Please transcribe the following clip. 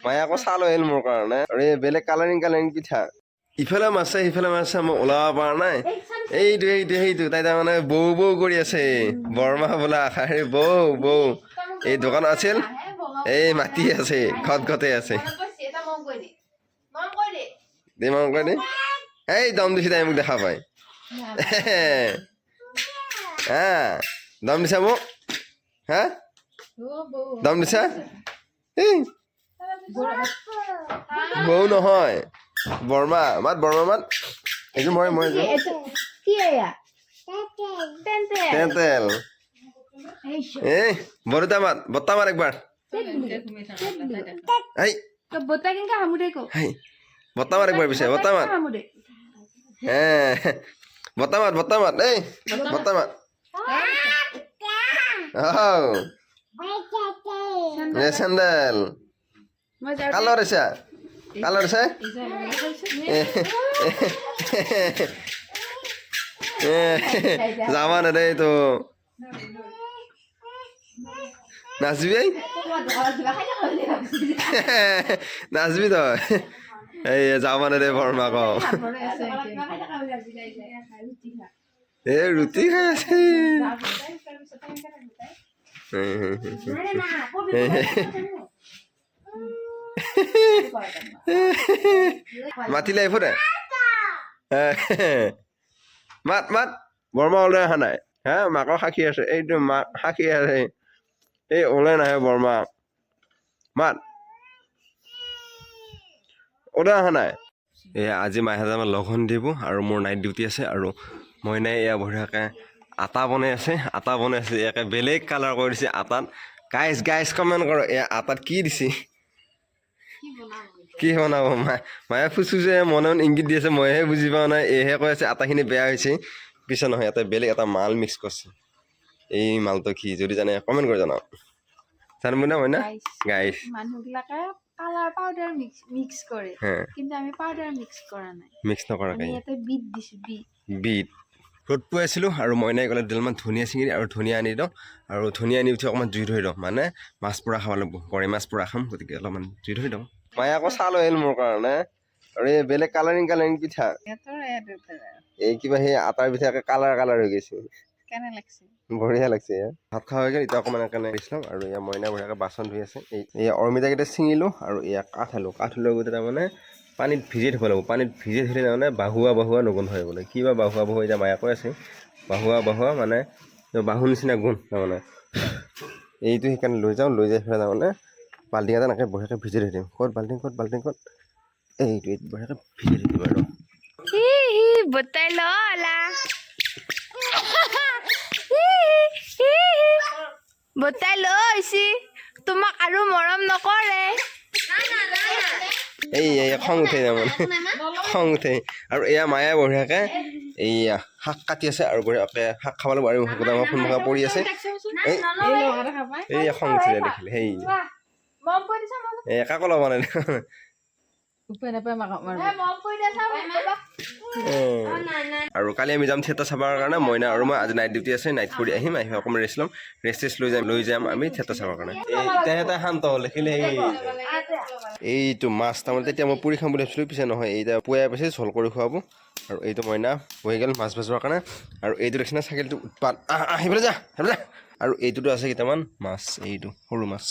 মায়ে আকৌ চাহ লৈ আহিল মোৰ কাৰণে আৰু এই বেলেগ কালাৰিং পিঠা ইফালে মাছে সিফালে মাছে মই ওলাব পৰা নাই সেইটো তাই তাৰমানে বৌ বৌ কৰি আছে বৰমা বোলা আশাৰী বৌ এই দোকান আছিল এই মাতি আছে ঘতে আছে এই দম দিছে তাই মোক দেখা পাই হা দম দিছা মোক হা দম দিছা বৌ নহয় বৰমা মাত এইটো মই তেল এই বৰতা মাত বত্তা মাত একবাৰ বত্তা মাত একবাৰ পিছে বত্তা মাত বত্তা মাত এই বত্তা মাত চেণ্ডেল কালৰ আছে যাবা নেদেই তো নাচবি নাচবি তই এই যাবা নেদে বৰমা ক এই ৰুটি খাই আছে মাতিলে এইফালে মাত বৰমা ওলাই অহা নাই হা মাকৰ সাক্ষী আছে এইটো মাক সাক্ষী আছে এই ওলাই নাহে বৰমা মাত ওলাই অহা নাই এয়া আজি মায়ে আমাৰ লঘোণ দিব আৰু মোৰ নাইট ডিউটি আছে আৰু মইনাই এয়া বঢ়িয়াকৈ আটা বনাই আছে একে বেলেগ কালাৰ কৰি দিছে আটাত গাইজ কমেণ্ট কৰক এয়া আটাত কি দিছে কি বনাব মায়ে ফুচুছে মনে মনে ইংগিত দি আছে মইহে বুজি পোৱা নাই এহে কৈ আছে আটাখিনি বেয়া হৈছে পিছে নহয় ইয়াতে বেলেগ এটা মাল মিক্স কৰিছে এই মালটো কি যদি জানে কমেণ্ট কৰি জনাওক জানিব না মই না গাইজ মানুহবিলাকে কালাৰ পাউডাৰ মিক্স কৰে কিন্তু আমি পাউডাৰ মিক্স কৰা নাই মিক্স নকৰাকৈ ইয়াতে বিট দিছো বিট ৰ'দ পুৱাইছিলোঁ আৰু মইনাই ক'লে দুডালমান ধনিয়া ছিঙি আৰু ধনিয়া আনি দিওঁ আৰু ধনিয়া আনি উঠি অকণমান জুই ধৰি দিওঁ মানে মাছ পোৰা খাব লাগিব গৰৈ মাছ পোৰা খাম গতিকে অলপমান জুই ধৰি দিওঁ মায়ে আকৌ চাহ লৈ আহিল মোৰ কাৰণে আৰু এই বেলেগ কালাৰিং পিঠা এই কিবা সেই আটাৰ পিঠা কালাৰ হৈ গৈছে বঢ়িয়া লাগছে ভাত খোৱা হৈ গ'ল এতিয়া অকণমান সেইকাৰণে দিছিলোঁ আৰু এয়া মইনা বঢ়িয়াকৈ বাচন ধুই আছে এয়া অমিতাকেইটা ছিঙিলোঁ আৰু এয়া কাঠ লৈ গোটেই তাৰমানে পানীত ভিজাই থ'ব লাগিব পানীত ভিজাই থ'লে তাৰমানে বাহুৱা নগুণ হয় বোলে কিবা বাহুৱা এতিয়া মায়ে কৈ আছে বাহুৱা মানে বাহু নিচিনা গুণ তাৰমানে এইটো সেইকাৰণে লৈ যাই পেলাই তাৰমানে বাল্টিং এটা এনেকৈ বঢ়িয়াকৈ ভিজাই থৈ দিম ক'ত বাল্টিং এইটো বঢ়িয়াকৈ ভিজাই থৈ দিম আৰু বতাই লৈছি তোমাক আৰু মৰম নকৰে এই খং উঠে তাৰমানে খং উঠে আৰু এয়া মায়ে বঢ়িয়াকৈ এইয়া শাক কাটি আছে আৰু বঢ়িয়াকৈ শাক খাব লাগিব আৰু গোটাই সন্মুখা পৰি আছে এই খং উঠিলে দেখিলে সেই কাকো ল'ব নাই আৰু কালি আমি যাম থিয়েটাৰ চাবৰ কাৰণে মইনা আৰু মই আজি নাইট ডিউটি আছে নাইট কৰি আহিম অকণমান ৰেষ্ট ল'ম ৰেষ্ট লৈ যাম আমি থিয়েটাৰ চাবৰ কাৰণে এটা শান্ত হ'ল দেখিলে এইটো মাছ তাৰমানে তেতিয়া মই পুৰি খাম বুলি ভাবিছিলোঁ পিছে নহয় এতিয়া পুৱাই পাইছে ঝোল কৰি খুৱাব আৰু এইটো মইনা বহি গ'ল মাছ ভাজিবৰ কাৰণে আৰু এইটো দেখিনা চাইকেলটো উৎপাত আহিবলৈ যা আৰু এইটোতো আছে কেইটামান মাছ এইটো সৰু মাছ